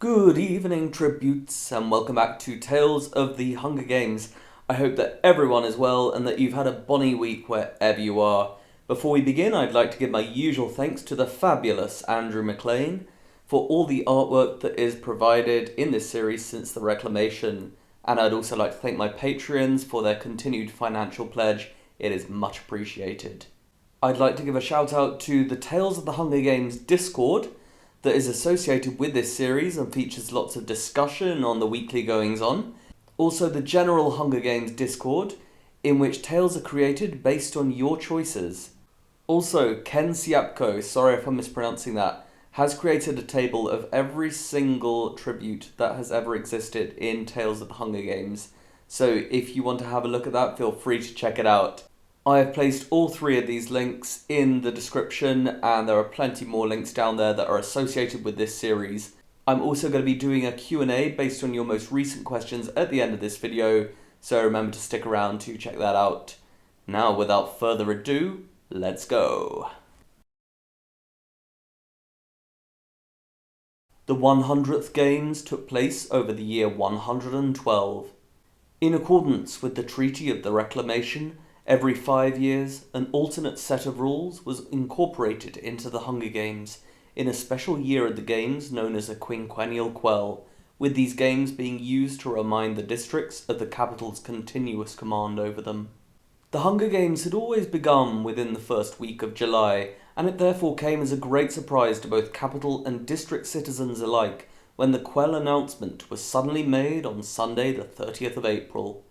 Good evening, tributes, and welcome back to Tales of the Hunger Games. I hope that everyone is well and that you've had a bonny week wherever you are. Before we begin, I'd like to give my usual thanks to the fabulous Andrew McLean for all the artwork that is provided in this series since the Reclamation, and I'd also like to thank my Patreons for their continued financial pledge. It is much appreciated. I'd like to give a shout out to the Tales of the Hunger Games Discord that is associated with this series and features lots of discussion on the weekly goings-on. Also the general Hunger Games Discord, in which tales are created based on your choices. Also, Ken Siapko, sorry if I'm mispronouncing that, has created a table of every single tribute that has ever existed in Tales of the Hunger Games. So if you want to have a look at that, feel free to check it out. I have placed all three of these links in the description, and there are plenty more links down there that are associated with this series. I'm also going to be doing a Q&A based on your most recent questions at the end of this video, so remember to stick around to check that out. Now, without further ado, let's go. The 100th Games took place over the year 112. In accordance with the Treaty of the Reclamation, every 5 years, an alternate set of rules was incorporated into the Hunger Games in a special year of the Games known as a quinquennial Quell, with these games being used to remind the districts of the capital's continuous command over them. The Hunger Games had always begun within the first week of July, and it therefore came as a great surprise to both capital and district citizens alike when the Quell announcement was suddenly made on Sunday the 30th of April.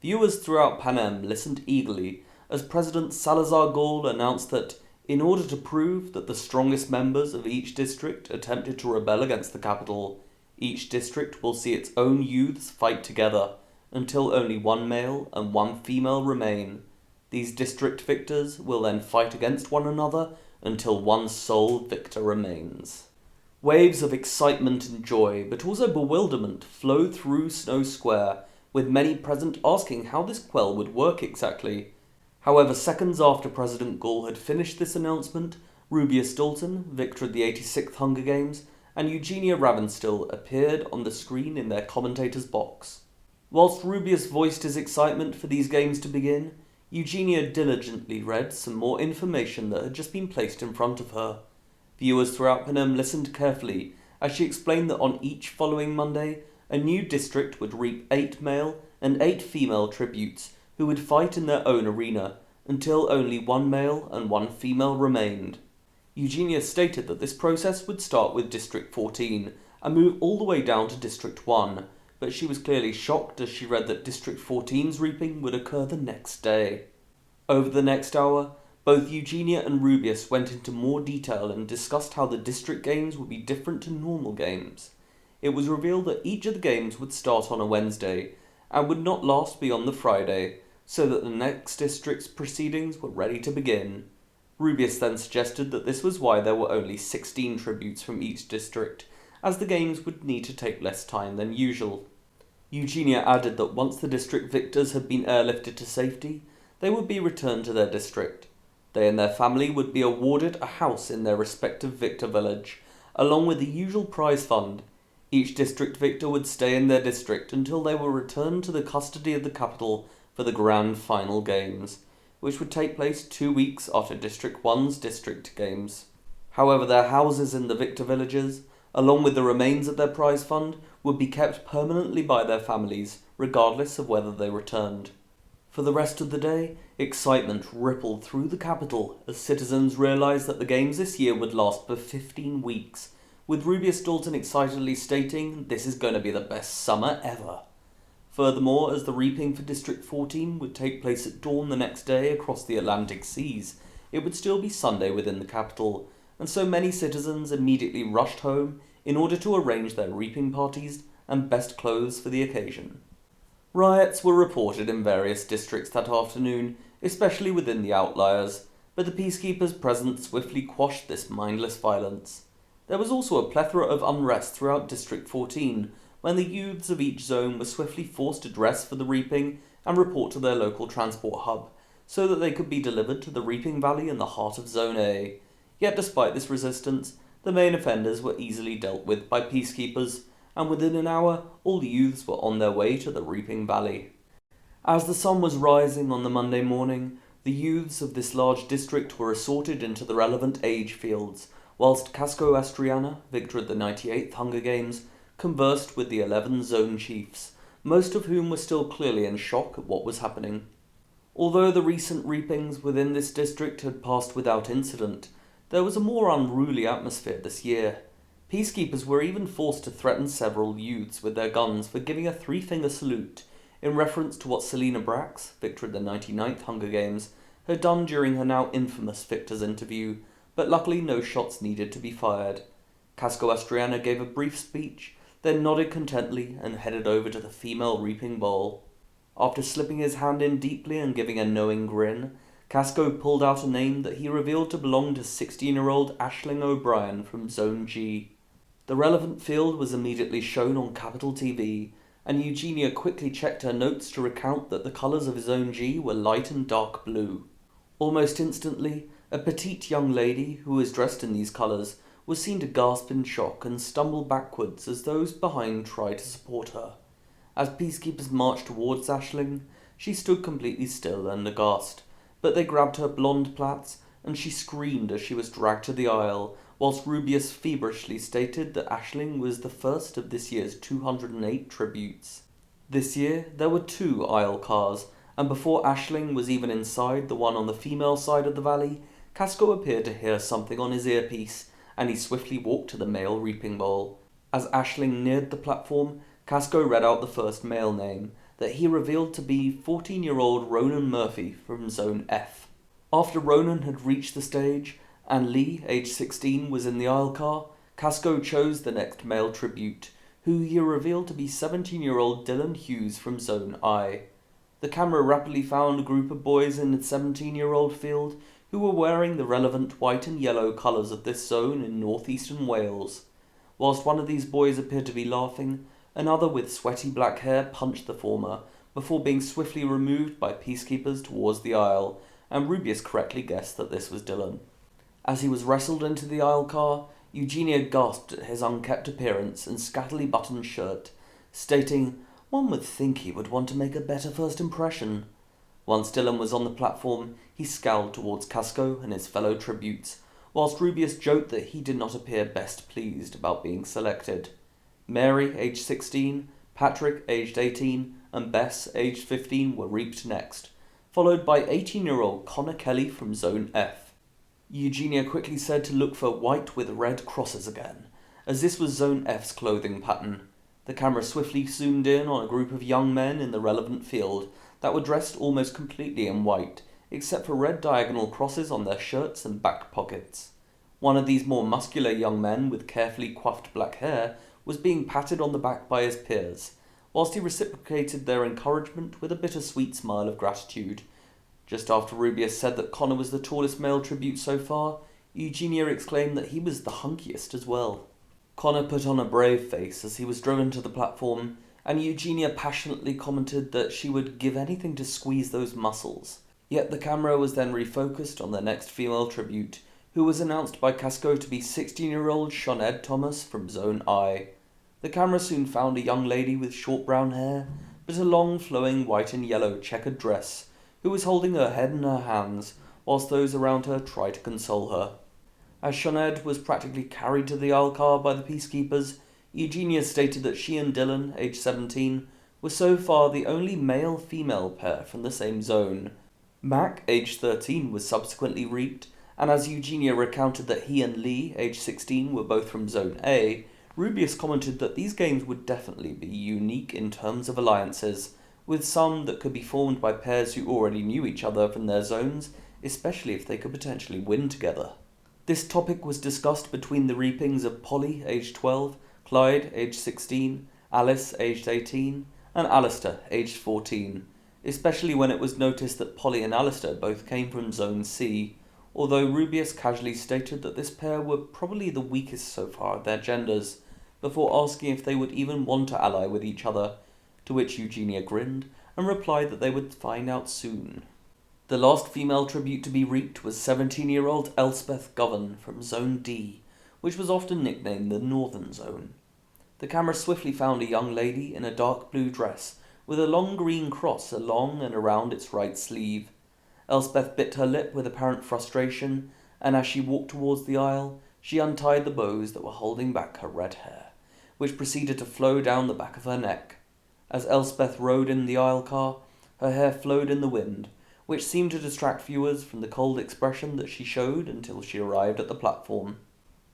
Viewers throughout Panem listened eagerly as President Salazar Gol announced that, in order to prove that the strongest members of each district attempted to rebel against the capital, each district will see its own youths fight together until only one male and one female remain. These district victors will then fight against one another until one sole victor remains. Waves of excitement and joy, but also bewilderment, flowed through Snow Square, with many present asking how this Quell would work exactly. However, seconds after President Gol had finished this announcement, Rubeus Dalton, victor of the 86th Hunger Games, and Eugenia Ravenstill appeared on the screen in their commentator's box. Whilst Rubeus voiced his excitement for these games to begin, Eugenia diligently read some more information that had just been placed in front of her. Viewers throughout Panem listened carefully as she explained that on each following Monday, a new district would reap 8 male and 8 female tributes who would fight in their own arena until only one male and one female remained. Eugenia stated that this process would start with District 14 and move all the way down to District 1, but she was clearly shocked as she read that District 14's reaping would occur the next day. Over the next hour, both Eugenia and Rubeus went into more detail and discussed how the district games would be different to normal games. It was revealed that each of the games would start on a Wednesday and would not last beyond the Friday, so that the next district's proceedings were ready to begin. Rubeus then suggested that this was why there were only 16 tributes from each district, as the games would need to take less time than usual. Eugenia added that once the district victors had been airlifted to safety, they would be returned to their district. They and their family would be awarded a house in their respective victor village, along with the usual prize fund. Each district victor would stay in their district until they were returned to the custody of the capital for the grand final games, which would take place 2 weeks after District 1's district games. However, their houses in the victor villages, along with the remains of their prize fund, would be kept permanently by their families, regardless of whether they returned. For the rest of the day, excitement rippled through the capital as citizens realized that the games this year would last for 15 weeks, with Rubeus Dalton excitedly stating, "This is going to be the best summer ever." Furthermore, as the reaping for District 14 would take place at dawn the next day across the Atlantic seas, it would still be Sunday within the capital, and so many citizens immediately rushed home in order to arrange their reaping parties and best clothes for the occasion. Riots were reported in various districts that afternoon, especially within the outliers, but the peacekeepers present swiftly quashed this mindless violence. There was also a plethora of unrest throughout District 14, when the youths of each zone were swiftly forced to dress for the reaping and report to their local transport hub, so that they could be delivered to the reaping valley in the heart of Zone A. Yet despite this resistance, the main offenders were easily dealt with by peacekeepers, and within an hour all the youths were on their way to the Reaping Valley. As the sun was rising on the Monday morning, the youths of this large district were assorted into the relevant age fields, whilst Casco Astriana, victor at the 98th Hunger Games, conversed with the 11 zone chiefs, most of whom were still clearly in shock at what was happening. Although the recent reapings within this district had passed without incident, there was a more unruly atmosphere this year. Peacekeepers were even forced to threaten several youths with their guns for giving a three-finger salute, in reference to what Selena Brax, victor at the 99th Hunger Games, had done during her now infamous victor's interview, but luckily no shots needed to be fired. Casco Astriana gave a brief speech, then nodded contently and headed over to the female reaping bowl. After slipping his hand in deeply and giving a knowing grin, Casco pulled out a name that he revealed to belong to 16-year-old Aisling O'Brien from Zone G. The relevant field was immediately shown on Capital TV, and Eugenia quickly checked her notes to recount that the colours of Zone G were light and dark blue. Almost instantly, a petite young lady, who was dressed in these colours, was seen to gasp in shock and stumble backwards as those behind tried to support her. As peacekeepers marched towards Aisling, she stood completely still and aghast, but they grabbed her blonde plaits, and she screamed as she was dragged to the aisle, whilst Rubius feverishly stated that Aisling was the first of this year's 208 tributes. This year there were 2 aisle cars, and before Aisling was even inside the one on the female side of the valley, Casco appeared to hear something on his earpiece, and he swiftly walked to the male reaping bowl. As Aisling neared the platform, Casco read out the first male name, that he revealed to be 14-year-old Ronan Murphy from Zone F. After Ronan had reached the stage, and Lee, age 16, was in the aisle car, Casco chose the next male tribute, who he revealed to be 17-year-old Dylan Hughes from Zone I. The camera rapidly found a group of boys in the 17-year-old field who were wearing the relevant white and yellow colours of this zone in northeastern Wales. Whilst one of these boys appeared to be laughing, another with sweaty black hair punched the former, before being swiftly removed by peacekeepers towards the aisle, and Rubius correctly guessed that this was Dylan. As he was wrestled into the aisle car, Eugenia gasped at his unkempt appearance and scantily buttoned shirt, stating, "One would think he would want to make a better first impression." Once Dylan was on the platform, he scowled towards Casco and his fellow tributes, whilst Rubius joked that he did not appear best pleased about being selected. Mary, aged 16, Patrick, aged 18, and Bess, aged 15, were reaped next, followed by 18-year-old Connor Kelly from Zone F. Eugenia quickly said to look for white with red crosses again, as this was Zone F's clothing pattern. The camera swiftly zoomed in on a group of young men in the relevant field that were dressed almost completely in white, except for red diagonal crosses on their shirts and back pockets. One of these more muscular young men with carefully coiffed black hair was being patted on the back by his peers, whilst he reciprocated their encouragement with a bittersweet smile of gratitude. Just after Rubius said that Connor was the tallest male tribute so far, Eugenia exclaimed that he was the hunkiest as well. Connor put on a brave face as he was driven to the platform, and Eugenia passionately commented that she would give anything to squeeze those muscles. Yet the camera was then refocused on the next female tribute, who was announced by Casco to be 16-year-old Sinead Thomas from Zone I. The camera soon found a young lady with short brown hair, but a long flowing white and yellow checkered dress, who was holding her head in her hands, whilst those around her tried to console her. As Sinead was practically carried to the aisle car by the peacekeepers, Eugenia stated that she and Dylan, aged 17, were so far the only male-female pair from the same zone. Mac, aged 13, was subsequently reaped, and as Eugenia recounted that he and Lee, aged 16, were both from Zone A, Rubius commented that these games would definitely be unique in terms of alliances, with some that could be formed by pairs who already knew each other from their zones, especially if they could potentially win together. This topic was discussed between the reapings of Polly, aged 12, Clyde, aged 16, Alice, aged 18, and Alistair, aged 14, especially when it was noticed that Polly and Alistair both came from Zone C, although Rubius casually stated that this pair were probably the weakest so far of their genders, before asking if they would even want to ally with each other, to which Eugenia grinned and replied that they would find out soon. The last female tribute to be reaped was 17-year-old Elspeth Govan from Zone D, which was often nicknamed the Northern Zone. The camera swiftly found a young lady in a dark blue dress, with a long green cross along and around its right sleeve. Elspeth bit her lip with apparent frustration, and as she walked towards the aisle, she untied the bows that were holding back her red hair, which proceeded to flow down the back of her neck. As Elspeth rode in the aisle car, her hair flowed in the wind, which seemed to distract viewers from the cold expression that she showed until she arrived at the platform.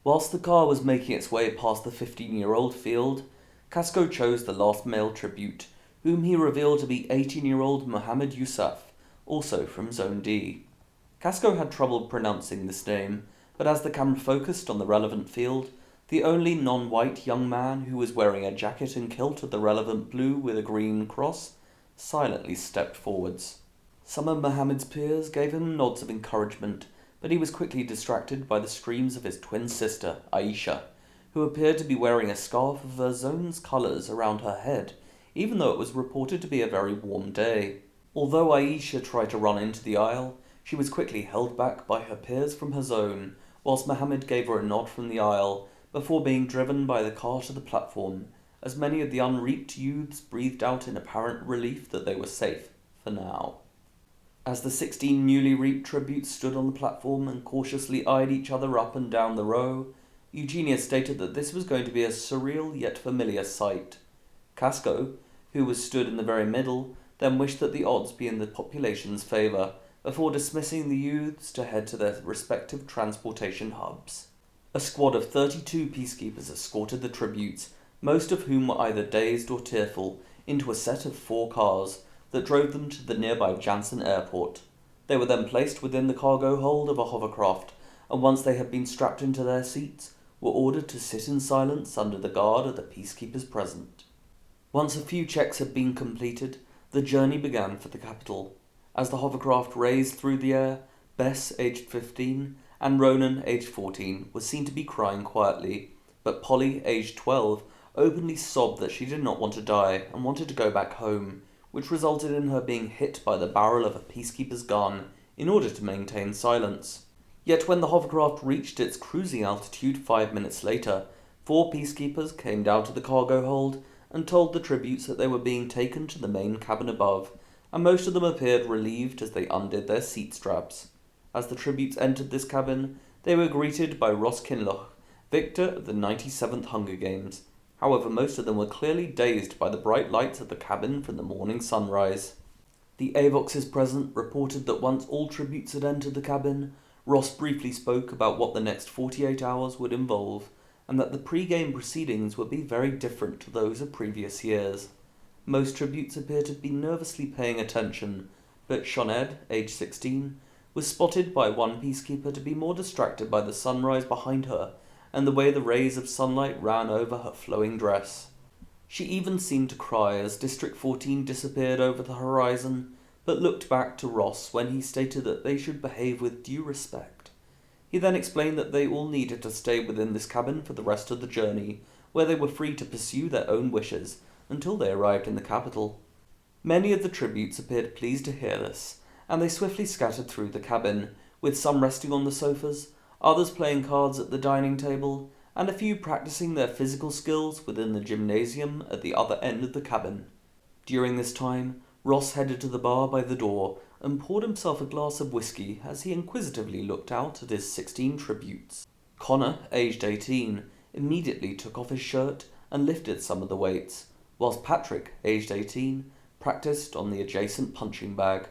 Whilst the car was making its way past the 15-year-old field, Casco chose the last male tribute, whom he revealed to be 18-year-old Mohammed Yousaf, also from Zone D. Casco had trouble pronouncing this name, but as the camera focused on the relevant field, the only non-white young man who was wearing a jacket and kilt of the relevant blue with a green cross silently stepped forwards. Some of Mohammed's peers gave him nods of encouragement, but he was quickly distracted by the screams of his twin sister, Aisha, who appeared to be wearing a scarf of her zone's colours around her head, even though it was reported to be a very warm day. Although Aisha tried to run into the aisle, she was quickly held back by her peers from her zone, whilst Mohammed gave her a nod from the aisle before being driven by the car to the platform, as many of the unreaped youths breathed out in apparent relief that they were safe for now. As the 16 newly reaped tributes stood on the platform and cautiously eyed each other up and down the row, Eugenia stated that this was going to be a surreal yet familiar sight. Casco, who was stood in the very middle, then wished that the odds be in the population's favour, before dismissing the youths to head to their respective transportation hubs. A squad of 32 peacekeepers escorted the tributes, most of whom were either dazed or tearful, into a set of 4 cars that drove them to the nearby Janssen Airport. They were then placed within the cargo hold of a hovercraft, and once they had been strapped into their seats, were ordered to sit in silence under the guard of the peacekeepers present. Once a few checks had been completed, the journey began for the capital. As the hovercraft raised through the air, Bess, aged 15, and Ronan, aged 14, were seen to be crying quietly, but Polly, aged 12, openly sobbed that she did not want to die and wanted to go back home, which resulted in her being hit by the barrel of a peacekeeper's gun in order to maintain silence. Yet when the hovercraft reached its cruising altitude 5 minutes later, 4 peacekeepers came down to the cargo hold and told the tributes that they were being taken to the main cabin above, and most of them appeared relieved as they undid their seat straps. As the tributes entered this cabin, they were greeted by Ross Kinloch, victor of the 97th Hunger Games. However, most of them were clearly dazed by the bright lights of the cabin from the morning sunrise. The Avoxes present reported that once all tributes had entered the cabin, Ross briefly spoke about what the next 48 hours would involve, and that the pre-game proceedings would be very different to those of previous years. Most tributes appeared to be nervously paying attention, but Shoned, aged 16, was spotted by one peacekeeper to be more distracted by the sunrise behind her and the way the rays of sunlight ran over her flowing dress. She even seemed to cry as District 14 disappeared over the horizon, but looked back to Ross when he stated that they should behave with due respect. He then explained that they all needed to stay within this cabin for the rest of the journey, where they were free to pursue their own wishes until they arrived in the capital. Many of the tributes appeared pleased to hear this, and they swiftly scattered through the cabin, with some resting on the sofas, others playing cards at the dining table, and a few practicing their physical skills within the gymnasium at the other end of the cabin. During this time, Ross headed to the bar by the door and poured himself a glass of whiskey as he inquisitively looked out at his 16 tributes. Connor, aged 18, immediately took off his shirt and lifted some of the weights, whilst Patrick, aged 18, practiced on the adjacent punching bag.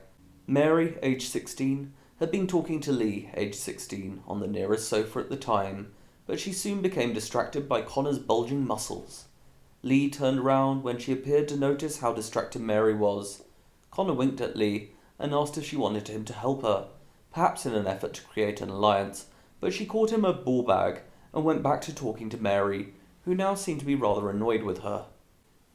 Mary, aged 16, had been talking to Lee, aged 16, on the nearest sofa at the time, but she soon became distracted by Connor's bulging muscles. Lee turned around when she appeared to notice how distracted Mary was. Connor winked at Lee and asked if she wanted him to help her, perhaps in an effort to create an alliance, but she caught him a ball bag and went back to talking to Mary, who now seemed to be rather annoyed with her.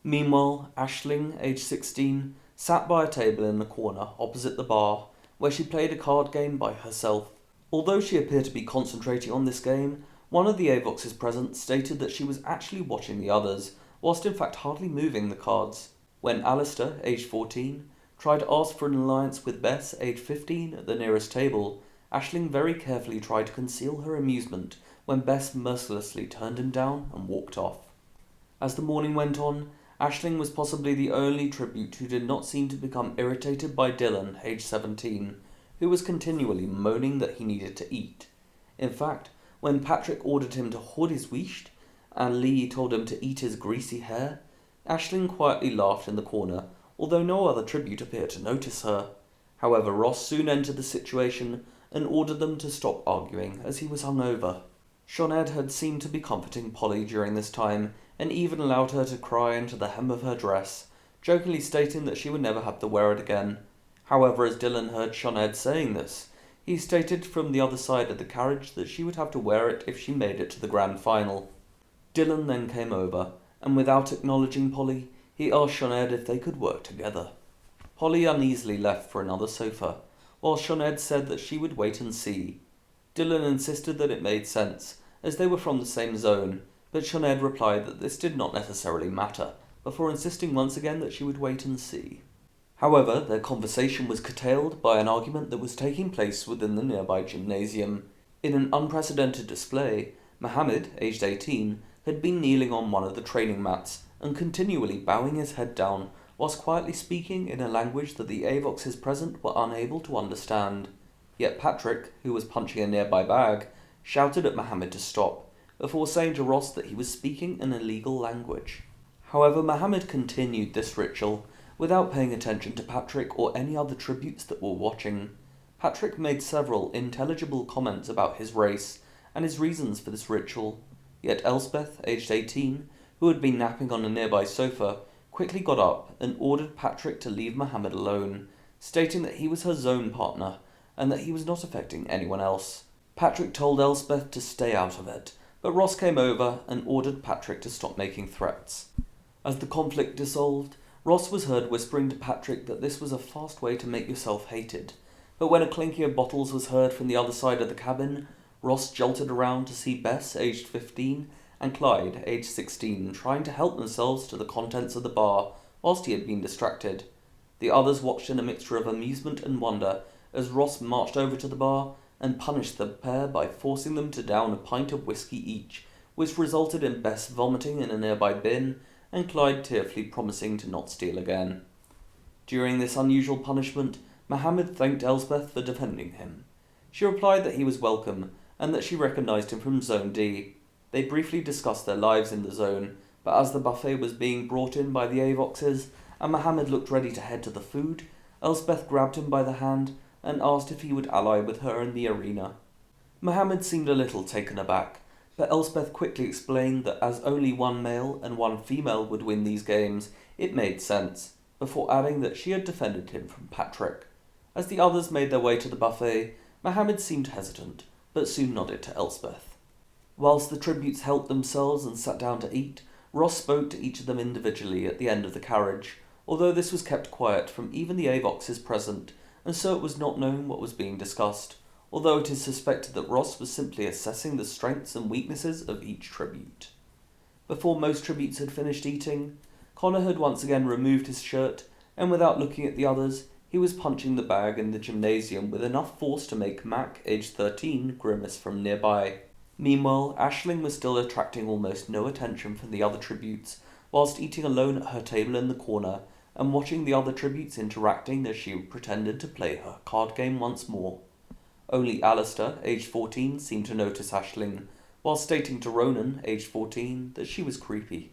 Meanwhile, Aisling, aged 16, sat by a table in the corner opposite the bar, where she played a card game by herself. Although she appeared to be concentrating on this game, one of the Avoxes present stated that she was actually watching the others, whilst in fact hardly moving the cards. When Alistair, aged 14, tried to ask for an alliance with Bess, aged 15, at the nearest table, Aisling very carefully tried to conceal her amusement when Bess mercilessly turned him down and walked off. As the morning went on, Aisling was possibly the only tribute who did not seem to become irritated by Dylan, age 17, who was continually moaning that he needed to eat. In fact, when Patrick ordered him to hoard his wisht, and Lee told him to eat his greasy hair, Aisling quietly laughed in the corner, although no other tribute appeared to notice her. However, Ross soon entered the situation and ordered them to stop arguing, as he was hungover. Sinead had seemed to be comforting Polly during this time, and even allowed her to cry into the hem of her dress, jokingly stating that she would never have to wear it again. However, as Dylan heard Sinead saying this, he stated from the other side of the carriage that she would have to wear it if she made it to the grand final. Dylan then came over, and without acknowledging Polly, he asked Sinead if they could work together. Polly uneasily left for another sofa, while Sinead said that she would wait and see. Dylan insisted that it made sense, as they were from the same zone, but Sinead replied that this did not necessarily matter, before insisting once again that she would wait and see. However, their conversation was curtailed by an argument that was taking place within the nearby gymnasium. In an unprecedented display, Mohammed, aged 18, had been kneeling on one of the training mats and continually bowing his head down whilst quietly speaking in a language that the Avoxes present were unable to understand. Yet Patrick, who was punching a nearby bag, shouted at Mohammed to stop, before saying to Ross that he was speaking an illegal language. However, Mohammed continued this ritual, without paying attention to Patrick or any other tributes that were watching. Patrick made several intelligible comments about his race and his reasons for this ritual, yet Elspeth, aged 18, who had been napping on a nearby sofa, quickly got up and ordered Patrick to leave Mohammed alone, stating that he was her zone partner and that he was not affecting anyone else. Patrick told Elspeth to stay out of it, but Ross came over and ordered Patrick to stop making threats. As the conflict dissolved, Ross was heard whispering to Patrick that this was a fast way to make yourself hated, but when a clinking of bottles was heard from the other side of the cabin, Ross jolted around to see Bess, aged 15, and Clyde, aged 16, trying to help themselves to the contents of the bar whilst he had been distracted. The others watched in a mixture of amusement and wonder as Ross marched over to the bar and punished the pair by forcing them to down a pint of whiskey each, which resulted in Bess vomiting in a nearby bin and Clyde tearfully promising to not steal again. During this unusual punishment, Mohammed thanked Elspeth for defending him. She replied that he was welcome and that she recognised him from Zone D. They briefly discussed their lives in the zone, but as the buffet was being brought in by the Avoxes and Mohammed looked ready to head to the food, Elspeth grabbed him by the hand and asked if he would ally with her in the arena. Mohammed seemed a little taken aback, but Elspeth quickly explained that as only one male and one female would win these games, it made sense, before adding that she had defended him from Patrick. As the others made their way to the buffet, Mohammed seemed hesitant, but soon nodded to Elspeth. Whilst the tributes helped themselves and sat down to eat, Ross spoke to each of them individually at the end of the carriage, although this was kept quiet from even the Avoxes present, and so it was not known what was being discussed, although it is suspected that Ross was simply assessing the strengths and weaknesses of each tribute. Before most tributes had finished eating, Connor had once again removed his shirt, and without looking at the others, he was punching the bag in the gymnasium with enough force to make Mac, aged 13, grimace from nearby. Meanwhile, Aisling was still attracting almost no attention from the other tributes, whilst eating alone at her table in the corner and watching the other tributes interacting as she pretended to play her card game once more. Only Alistair, aged 14, seemed to notice Aisling, while stating to Ronan, aged 14, that she was creepy.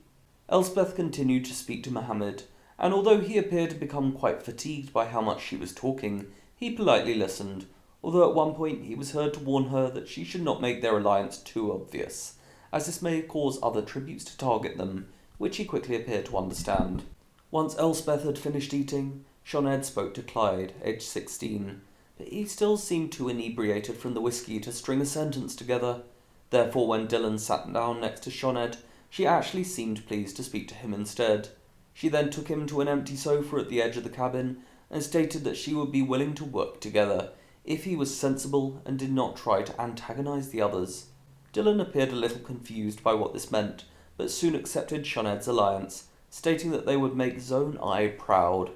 Elspeth continued to speak to Mohammed, and although he appeared to become quite fatigued by how much she was talking, he politely listened, although at one point he was heard to warn her that she should not make their alliance too obvious, as this may cause other tributes to target them, which he quickly appeared to understand. Once Elspeth had finished eating, Sinead spoke to Clyde, aged 16, but he still seemed too inebriated from the whiskey to string a sentence together. Therefore, when Dylan sat down next to Sinead, she actually seemed pleased to speak to him instead. She then took him to an empty sofa at the edge of the cabin and stated that she would be willing to work together if he was sensible and did not try to antagonize the others. Dylan appeared a little confused by what this meant, but soon accepted Sinead's alliance, stating that they would make Zone I proud.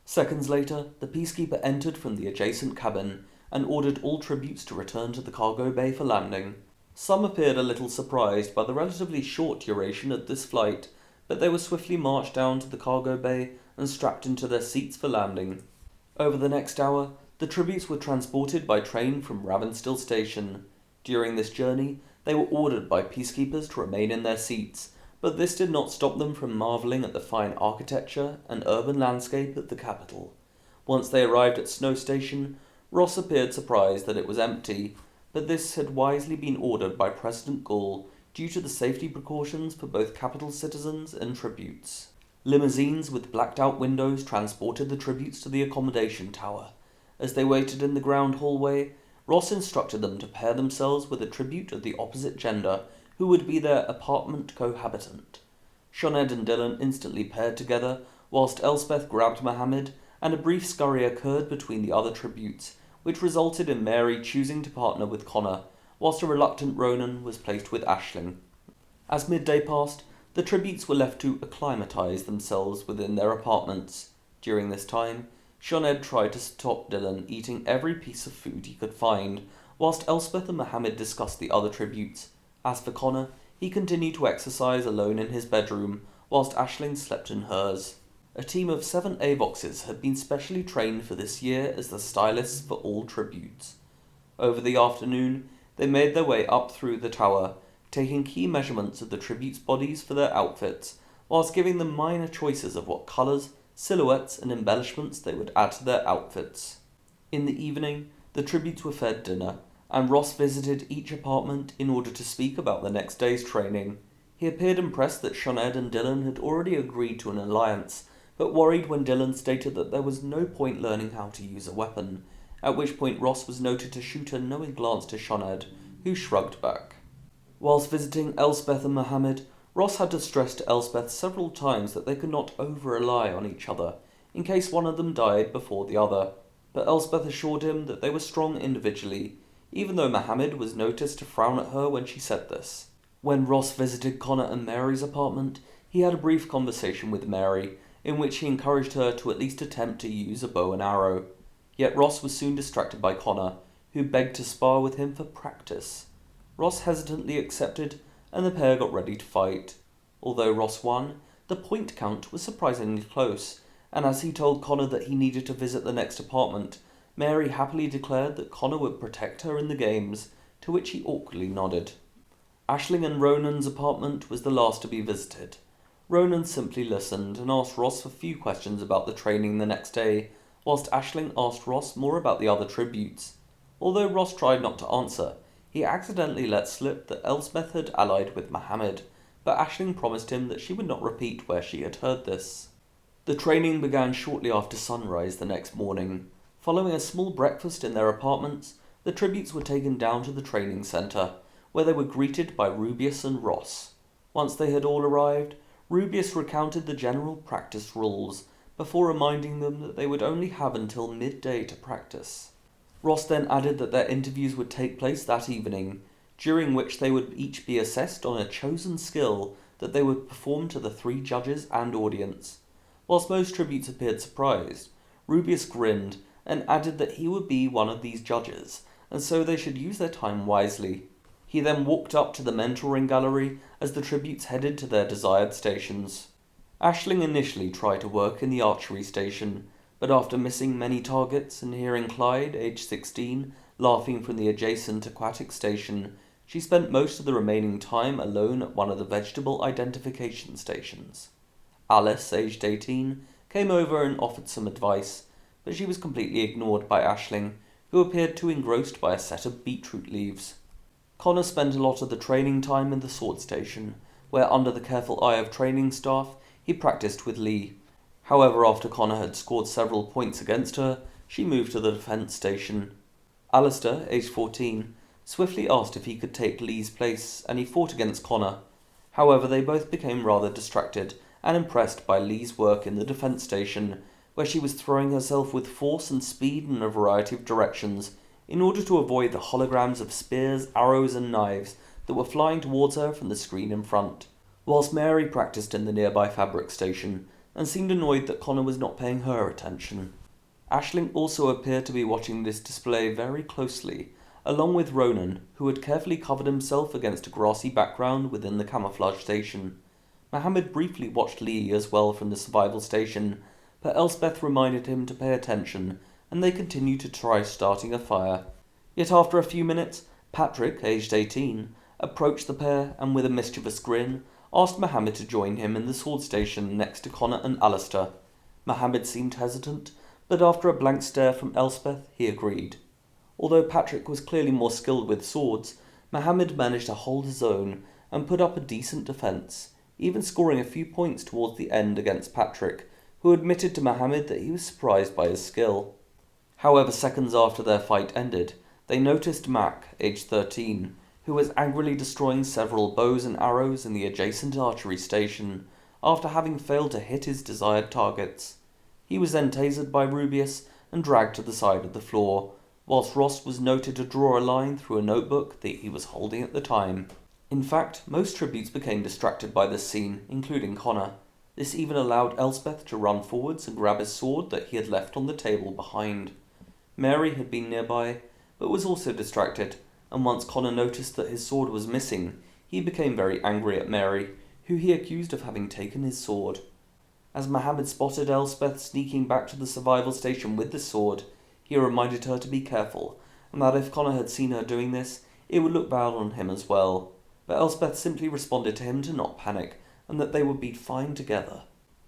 Seconds later, the peacekeeper entered from the adjacent cabin and ordered all tributes to return to the cargo bay for landing. Some appeared a little surprised by the relatively short duration of this flight, but they were swiftly marched down to the cargo bay and strapped into their seats for landing. Over the next hour, the tributes were transported by train from Ravenstill station. During this journey, they were ordered by peacekeepers to remain in their seats, but this did not stop them from marvelling at the fine architecture and urban landscape of the capital. Once they arrived at Snow Station, Ross appeared surprised that it was empty, but this had wisely been ordered by President Gall due to the safety precautions for both capital citizens and tributes. Limousines with blacked-out windows transported the tributes to the accommodation tower. As they waited in the ground hallway, Ross instructed them to pair themselves with a tribute of the opposite gender who would be their apartment cohabitant. Shoned and Dylan instantly paired together, whilst Elspeth grabbed Mohammed, and a brief scurry occurred between the other tributes, which resulted in Mary choosing to partner with Connor, whilst a reluctant Ronan was placed with Aisling. As midday passed, the tributes were left to acclimatise themselves within their apartments. During this time, Shoned tried to stop Dylan eating every piece of food he could find, whilst Elspeth and Mohammed discussed the other tributes. As for Connor, he continued to exercise alone in his bedroom, whilst Aisling slept in hers. A team of 7 AVOXs had been specially trained for this year as the stylists for all tributes. Over the afternoon, they made their way up through the tower, taking key measurements of the tributes' bodies for their outfits, whilst giving them minor choices of what colours, silhouettes and embellishments they would add to their outfits. In the evening, the tributes were fed dinner, and Ross visited each apartment in order to speak about the next day's training. He appeared impressed that Shoned and Dylan had already agreed to an alliance, but worried when Dylan stated that there was no point learning how to use a weapon, at which point Ross was noted to shoot a knowing glance to Shoned, who shrugged back. Whilst visiting Elspeth and Mohammed, Ross had to stress to Elspeth several times that they could not over-rely on each other, in case one of them died before the other, but Elspeth assured him that they were strong individually, even though Mohammed was noticed to frown at her when she said this. When Ross visited Connor and Mary's apartment, he had a brief conversation with Mary, in which he encouraged her to at least attempt to use a bow and arrow. Yet Ross was soon distracted by Connor, who begged to spar with him for practice. Ross hesitantly accepted, and the pair got ready to fight. Although Ross won, the point count was surprisingly close, and as he told Connor that he needed to visit the next apartment, Mary happily declared that Connor would protect her in the games, to which he awkwardly nodded. Aisling and Ronan's apartment was the last to be visited. Ronan simply listened and asked Ross a few questions about the training the next day, whilst Aisling asked Ross more about the other tributes. Although Ross tried not to answer, he accidentally let slip that Elspeth had allied with Mohammed, but Aisling promised him that she would not repeat where she had heard this. The training began shortly after sunrise the next morning. Following a small breakfast in their apartments, the tributes were taken down to the training centre, where they were greeted by Rubius and Ross. Once they had all arrived, Rubius recounted the general practice rules, before reminding them that they would only have until midday to practice. Ross then added that their interviews would take place that evening, during which they would each be assessed on a chosen skill that they would perform to the 3 judges and audience. Whilst most tributes appeared surprised, Rubius grinned and added that he would be one of these judges, and so they should use their time wisely. He then walked up to the mentoring gallery as the tributes headed to their desired stations. Aisling initially tried to work in the archery station, but after missing many targets and hearing Clyde, aged 16, laughing from the adjacent aquatic station, she spent most of the remaining time alone at one of the vegetable identification stations. Alice, aged 18, came over and offered some advice, but she was completely ignored by Aisling, who appeared too engrossed by a set of beetroot leaves. Connor spent a lot of the training time in the sword station, where under the careful eye of training staff, he practiced with Lee. However, after Connor had scored several points against her, she moved to the defence station. Alistair, aged 14, swiftly asked if he could take Lee's place, and he fought against Connor. However, they both became rather distracted and impressed by Lee's work in the defence station, where she was throwing herself with force and speed in a variety of directions, in order to avoid the holograms of spears, arrows and knives that were flying towards her from the screen in front, whilst Mary practiced in the nearby fabric station, and seemed annoyed that Connor was not paying her attention. Aisling also appeared to be watching this display very closely, along with Ronan, who had carefully covered himself against a grassy background within the camouflage station. Mohammed briefly watched Lee as well from the survival station, but Elspeth reminded him to pay attention, and they continued to try starting a fire. Yet after a few minutes, Patrick, aged 18, approached the pair and with a mischievous grin, asked Mohammed to join him in the sword station next to Connor and Alistair. Mohammed seemed hesitant, but after a blank stare from Elspeth, he agreed. Although Patrick was clearly more skilled with swords, Mohammed managed to hold his own and put up a decent defence, even scoring a few points towards the end against Patrick, who admitted to Mohammed that he was surprised by his skill. However, seconds after their fight ended, they noticed Mac, aged 13, who was angrily destroying several bows and arrows in the adjacent archery station after having failed to hit his desired targets. He was then tasered by Rubeus and dragged to the side of the floor, whilst Ross was noted to draw a line through a notebook that he was holding at the time. In fact, most tributes became distracted by this scene, including Connor. This even allowed Elspeth to run forwards and grab his sword that he had left on the table behind. Mary had been nearby, but was also distracted, and once Connor noticed that his sword was missing, he became very angry at Mary, who he accused of having taken his sword. As Mohammed spotted Elspeth sneaking back to the survival station with the sword, he reminded her to be careful, and that if Connor had seen her doing this, it would look bad on him as well. But Elspeth simply responded to him to not panic, and that they would be fine together.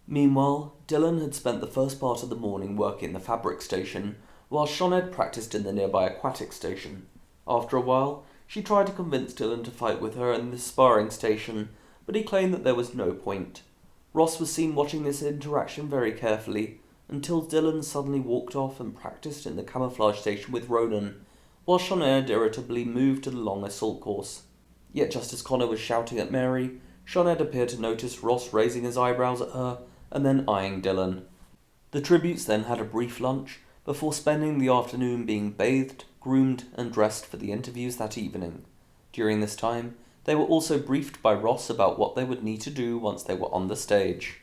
Meanwhile, Dylan had spent the first part of the morning working the fabric station, while Shoned practiced in the nearby aquatic station. After a while, she tried to convince Dylan to fight with her in the sparring station, but he claimed that there was no point. Ross was seen watching this interaction very carefully, until Dylan suddenly walked off and practiced in the camouflage station with Ronan, while Shoned irritably moved to the long assault course. Yet just as Connor was shouting at Mary, Shoned appeared to notice Ross raising his eyebrows at her and then eyeing Dylan. The tributes then had a brief lunch, before spending the afternoon being bathed, groomed and dressed for the interviews that evening. During this time, they were also briefed by Ross about what they would need to do once they were on the stage.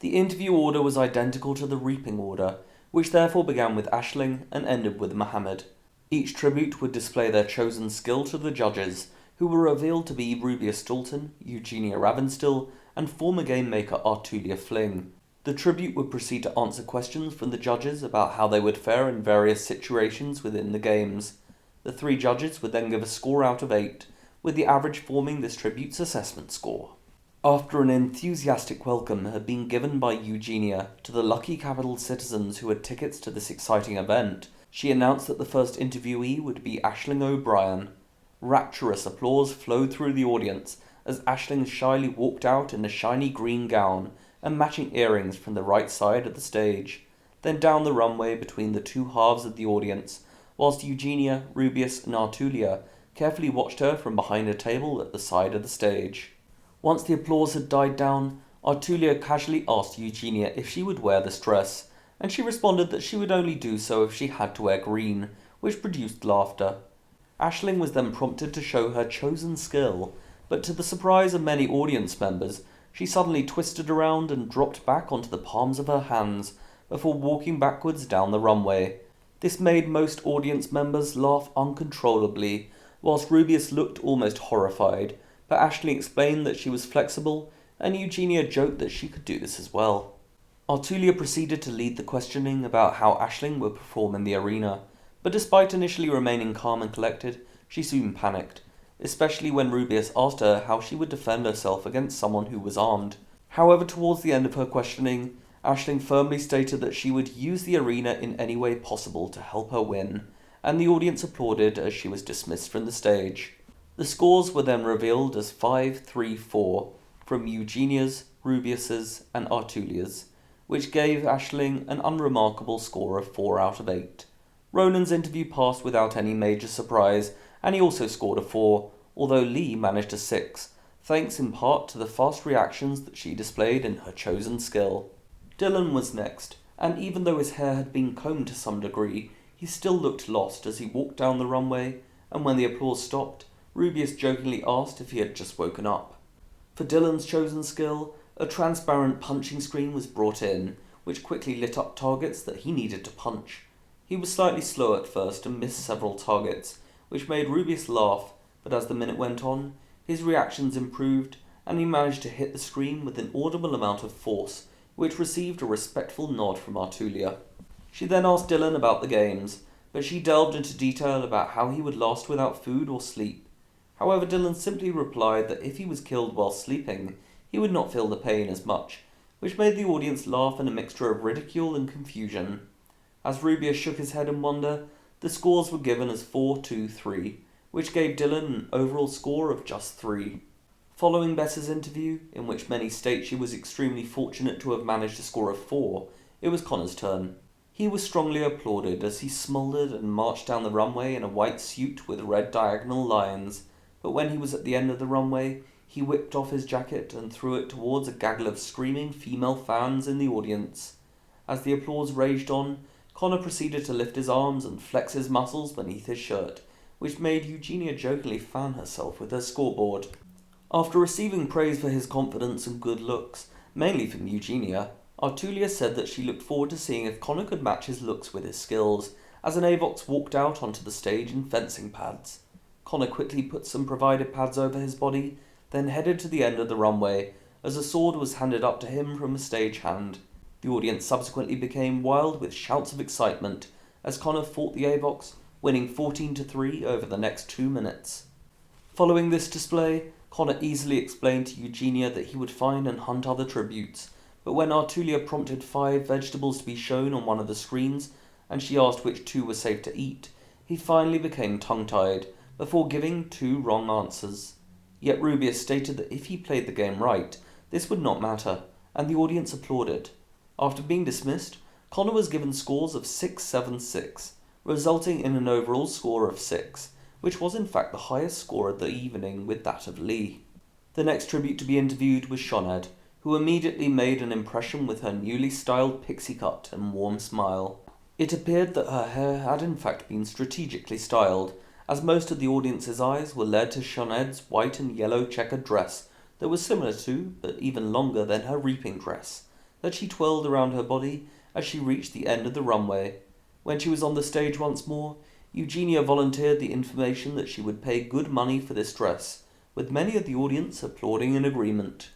The interview order was identical to the reaping order, which therefore began with Aisling and ended with Mohammed. Each tribute would display their chosen skill to the judges, who were revealed to be Rubeus Dalton, Eugenia Ravenstill, and former game maker Artulia Fling. The tribute would proceed to answer questions from the judges about how they would fare in various situations within the games. The three judges would then give a score out of 8, with the average forming this tribute's assessment score. After an enthusiastic welcome had been given by Eugenia to the lucky capital citizens who had tickets to this exciting event, she announced that the first interviewee would be Aisling O'Brien. Rapturous applause flowed through the audience as Aisling shyly walked out in a shiny green gown and matching earrings from the right side of the stage, then down the runway between the two halves of the audience, whilst Eugenia, Rubeus and Artulia carefully watched her from behind a table at the side of the stage. Once the applause had died down, Artulia casually asked Eugenia if she would wear this dress, and she responded that she would only do so if she had to wear green, which produced laughter. Aisling was then prompted to show her chosen skill, but to the surprise of many audience members, she suddenly twisted around and dropped back onto the palms of her hands before walking backwards down the runway. This made most audience members laugh uncontrollably, whilst Rubeus looked almost horrified, but Aisling explained that she was flexible, and Eugenia joked that she could do this as well. Artulia proceeded to lead the questioning about how Aisling would perform in the arena, but despite initially remaining calm and collected, she soon panicked, especially when Rubeus asked her how she would defend herself against someone who was armed. However, towards the end of her questioning, Aisling firmly stated that she would use the arena in any way possible to help her win, and the audience applauded as she was dismissed from the stage. The scores were then revealed as 5-3-4 from Eugenia's, Rubeus's and Artulia's, which gave Aisling an unremarkable score of 4 out of 8. Ronan's interview passed without any major surprise, and he also scored a 4, although Lee managed a 6, thanks in part to the fast reactions that she displayed in her chosen skill. Dylan was next, and even though his hair had been combed to some degree, he still looked lost as he walked down the runway, and when the applause stopped, Rubeus jokingly asked if he had just woken up. For Dylan's chosen skill, a transparent punching screen was brought in, which quickly lit up targets that he needed to punch. He was slightly slow at first and missed several targets, which made Rubeus laugh, but as the minute went on, his reactions improved, and he managed to hit the screen with an audible amount of force, which received a respectful nod from Artulia. She then asked Dylan about the games, but she delved into detail about how he would last without food or sleep. However, Dylan simply replied that if he was killed while sleeping, he would not feel the pain as much, which made the audience laugh in a mixture of ridicule and confusion. As Rubius shook his head in wonder, the scores were given as 4-2-3, which gave Dylan an overall score of just 3. Following Bess's interview, in which many state she was extremely fortunate to have managed a score of 4, it was Connor's turn. He was strongly applauded as he smouldered and marched down the runway in a white suit with red diagonal lines, but when he was at the end of the runway, he whipped off his jacket and threw it towards a gaggle of screaming female fans in the audience. As the applause raged on, Connor proceeded to lift his arms and flex his muscles beneath his shirt, which made Eugenia jokingly fan herself with her scoreboard. After receiving praise for his confidence and good looks, mainly from Eugenia, Artulia said that she looked forward to seeing if Connor could match his looks with his skills, as an Avox walked out onto the stage in fencing pads. Connor quickly put some provided pads over his body, then headed to the end of the runway, as a sword was handed up to him from a stagehand. The audience subsequently became wild with shouts of excitement, as Connor fought the Avox, winning 14-3 over the next 2 minutes. Following this display, Connor easily explained to Eugenia that he would find and hunt other tributes, but when Artulia prompted 5 vegetables to be shown on one of the screens, and she asked which 2 were safe to eat, he finally became tongue-tied, before giving 2 wrong answers. Yet Rubius stated that if he played the game right, this would not matter, and the audience applauded. After being dismissed, Connor was given scores of 6-7-6, resulting in an overall score of 6, which was in fact the highest score of the evening with that of Lee. The next tribute to be interviewed was Shoned, who immediately made an impression with her newly styled pixie cut and warm smile. It appeared that her hair had in fact been strategically styled, as most of the audience's eyes were led to Shoned's white and yellow checkered dress that was similar to, but even longer than her reaping dress, that she twirled around her body as she reached the end of the runway. When she was on the stage once more, Eugenia volunteered the information that she would pay good money for this dress, with many of the audience applauding in agreement.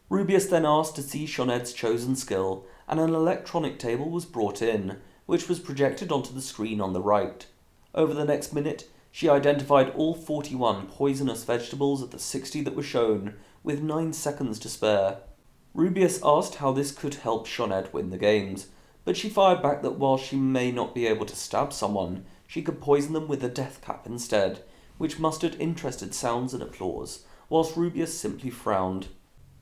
Rubius then asked to see Shoned's chosen skill, and an electronic table was brought in, which was projected onto the screen on the right. Over the next minute, she identified all 41 poisonous vegetables of the 60 that were shown, with 9 seconds to spare. Rubius asked how this could help Shoned win the games, but she fired back that while she may not be able to stab someone, she could poison them with a death cap instead, which mustered interested sounds and applause, whilst Rubius simply frowned.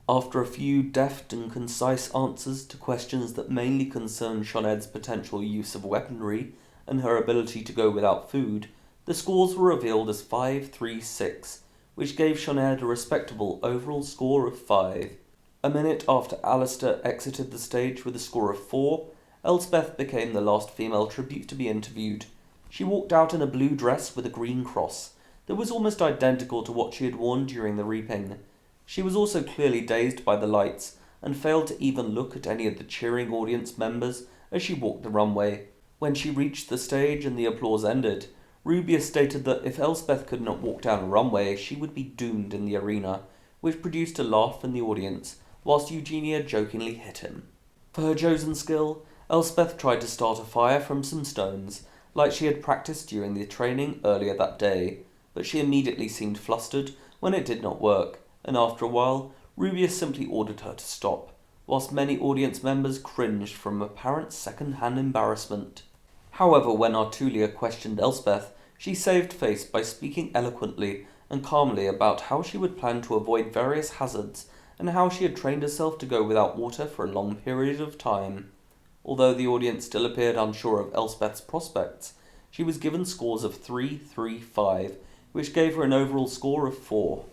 After a few deft and concise answers to questions that mainly concerned Shoned's potential use of weaponry and her ability to go without food, the scores were revealed as 5-3-6, which gave Shoned a respectable overall score of 5. A minute after Alistair exited the stage with a score of 4, Elspeth became the last female tribute to be interviewed. She walked out in a blue dress with a green cross that was almost identical to what she had worn during the reaping. She was also clearly dazed by the lights and failed to even look at any of the cheering audience members as she walked the runway. When she reached the stage and the applause ended, Rubius stated that if Elspeth could not walk down a runway, she would be doomed in the arena, which produced a laugh in the audience, whilst Eugenia jokingly hit him. For her chosen skill, Elspeth tried to start a fire from some stones, like she had practiced during the training earlier that day, but she immediately seemed flustered when it did not work, and after a while, Rubius simply ordered her to stop, whilst many audience members cringed from apparent second-hand embarrassment. However, when Artulia questioned Elspeth, she saved face by speaking eloquently and calmly about how she would plan to avoid various hazards and how she had trained herself to go without water for a long period of time. Although the audience still appeared unsure of Elspeth's prospects, she was given scores of 3-3-5, which gave her an overall score of 4.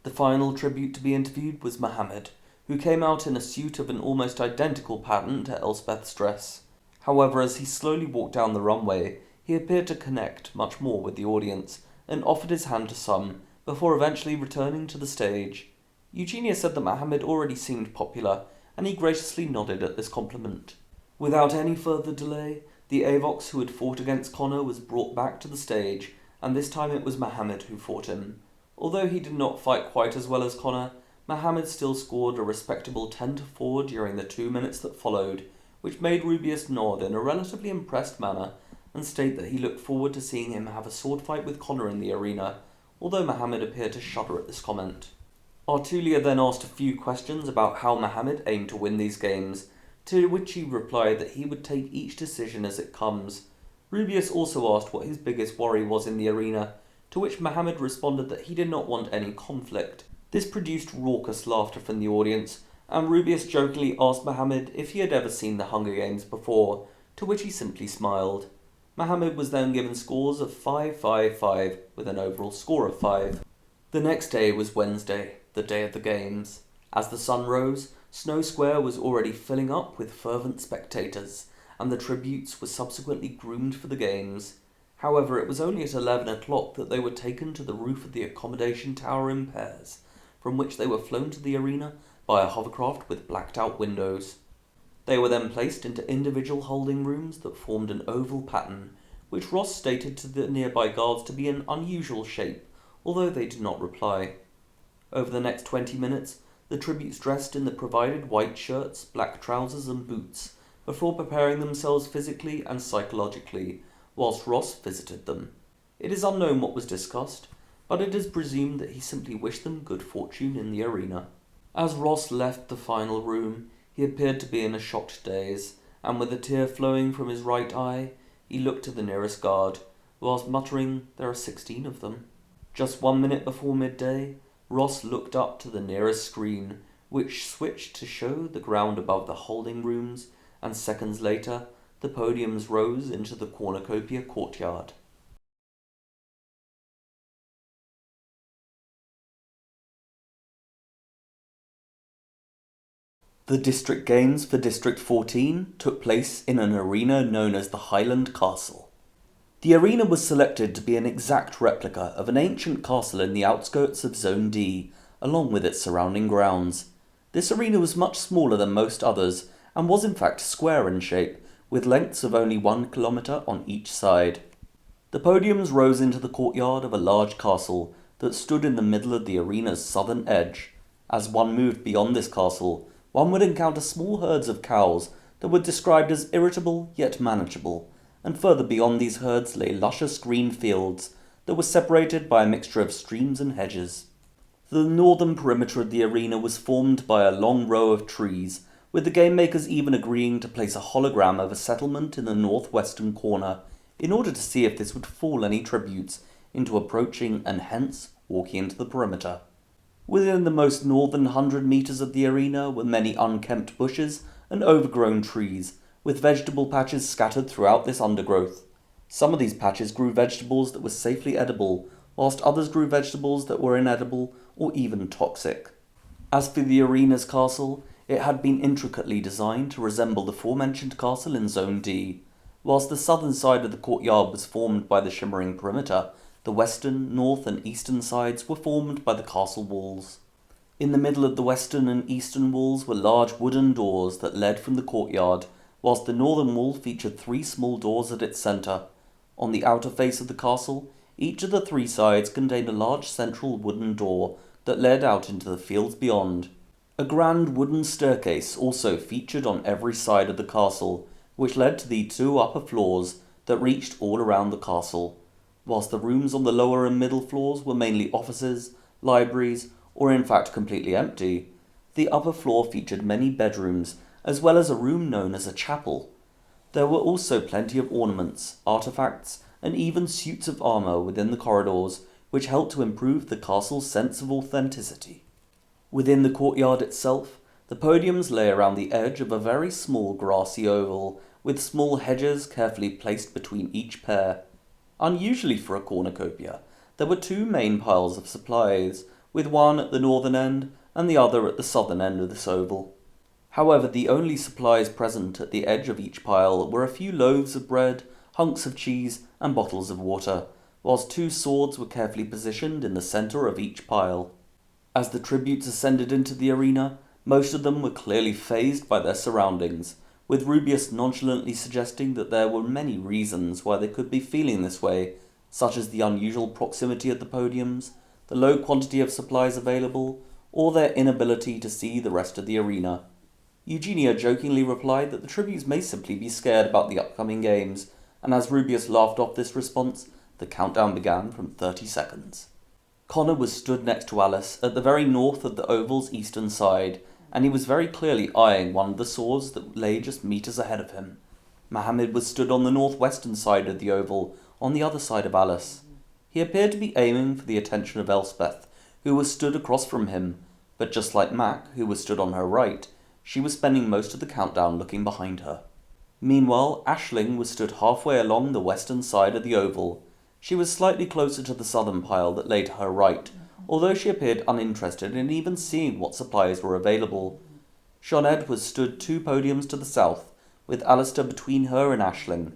The final tribute to be interviewed was Mohammed, who came out in a suit of an almost identical pattern to Elspeth's dress. However, as he slowly walked down the runway, he appeared to connect much more with the audience and offered his hand to some, before eventually returning to the stage. Eugenia said that Mohammed already seemed popular, and he graciously nodded at this compliment. Without any further delay, the Avox who had fought against Connor was brought back to the stage, and this time it was Mohammed who fought him. Although he did not fight quite as well as Connor, Mohammed still scored a respectable 10-4 during the 2 minutes that followed, which made Rubius nod in a relatively impressed manner and state that he looked forward to seeing him have a sword fight with Conor in the arena, although Mohammed appeared to shudder at this comment. Artulia then asked a few questions about how Mohammed aimed to win these games, to which he replied that he would take each decision as it comes. Rubius also asked what his biggest worry was in the arena, to which Mohammed responded that he did not want any conflict. This produced raucous laughter from the audience, and Rubius jokingly asked Mohammed if he had ever seen the Hunger Games before, to which he simply smiled. Mohammed was then given scores of 5-5-5 with an overall score of 5. The next day was Wednesday, the day of the games. As the sun rose, Snow Square was already filling up with fervent spectators, and the tributes were subsequently groomed for the games. However, it was only at 11 o'clock that they were taken to the roof of the accommodation tower in pairs, from which they were flown to the arena by a hovercraft with blacked-out windows. They were then placed into individual holding rooms that formed an oval pattern, which Ross stated to the nearby guards to be an unusual shape, although they did not reply. Over the next 20 minutes, the tributes dressed in the provided white shirts, black trousers and boots, before preparing themselves physically and psychologically, whilst Ross visited them. It is unknown what was discussed, but it is presumed that he simply wished them good fortune in the arena. As Ross left the final room, he appeared to be in a shocked daze, and with a tear flowing from his right eye, he looked to the nearest guard, whilst muttering, "There are 16 of them." Just 1 minute before midday, Ross looked up to the nearest screen, which switched to show the ground above the holding rooms, and seconds later, the podiums rose into the cornucopia courtyard. The district games for District 14 took place in an arena known as the Highland Castle. The arena was selected to be an exact replica of an ancient castle in the outskirts of Zone D, along with its surrounding grounds. This arena was much smaller than most others, and was in fact square in shape, with lengths of only 1 kilometre on each side. The podiums rose into the courtyard of a large castle that stood in the middle of the arena's southern edge. As one moved beyond this castle, one would encounter small herds of cows that were described as irritable yet manageable, and further beyond these herds lay luscious green fields that were separated by a mixture of streams and hedges. The northern perimeter of the arena was formed by a long row of trees, with the game makers even agreeing to place a hologram of a settlement in the northwestern corner, in order to see if this would fool any tributes into approaching and hence walking into the perimeter. Within the most northern 100 meters of the arena were many unkempt bushes and overgrown trees, with vegetable patches scattered throughout this undergrowth. Some of these patches grew vegetables that were safely edible, whilst others grew vegetables that were inedible or even toxic. As for the arena's castle, it had been intricately designed to resemble the aforementioned castle in Zone D. Whilst the southern side of the courtyard was formed by the shimmering perimeter, the western, north and eastern sides were formed by the castle walls. In the middle of the western and eastern walls were large wooden doors that led from the courtyard, whilst the northern wall featured 3 small doors at its centre. On the outer face of the castle, each of the 3 sides contained a large central wooden door that led out into the fields beyond. A grand wooden staircase also featured on every side of the castle, which led to the 2 upper floors that reached all around the castle. Whilst the rooms on the lower and middle floors were mainly offices, libraries, or in fact completely empty, the upper floor featured many bedrooms, as well as a room known as a chapel. There were also plenty of ornaments, artifacts, and even suits of armour within the corridors, which helped to improve the castle's sense of authenticity. Within the courtyard itself, the podiums lay around the edge of a very small grassy oval, with small hedges carefully placed between each pair. Unusually for a cornucopia, there were 2 main piles of supplies, with one at the northern end and the other at the southern end of this oval. However, the only supplies present at the edge of each pile were a few loaves of bread, hunks of cheese, and bottles of water, whilst 2 swords were carefully positioned in the centre of each pile. As the tributes ascended into the arena, most of them were clearly fazed by their surroundings, with Rubius nonchalantly suggesting that there were many reasons why they could be feeling this way, such as the unusual proximity of the podiums, the low quantity of supplies available, or their inability to see the rest of the arena. Eugenia jokingly replied that the tributes may simply be scared about the upcoming games, and as Rubeus laughed off this response, the countdown began from 30 seconds. Connor was stood next to Alice at the very north of the oval's eastern side, and he was very clearly eyeing one of the swords that lay just meters ahead of him. Mohammed was stood on the northwestern side of the oval, on the other side of Alice. He appeared to be aiming for the attention of Elspeth, who was stood across from him, but just like Mac, who was stood on her right, she was spending most of the countdown looking behind her. Meanwhile, Aisling was stood halfway along the western side of the oval. She was slightly closer to the southern pile that lay to her right, although she appeared uninterested in even seeing what supplies were available. Sioned was stood 2 podiums to the south, with Alistair between her and Aisling.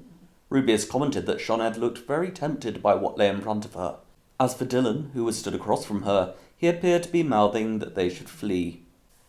Rubeus commented that Sioned looked very tempted by what lay in front of her. As for Dylan, who was stood across from her, he appeared to be mouthing that they should flee.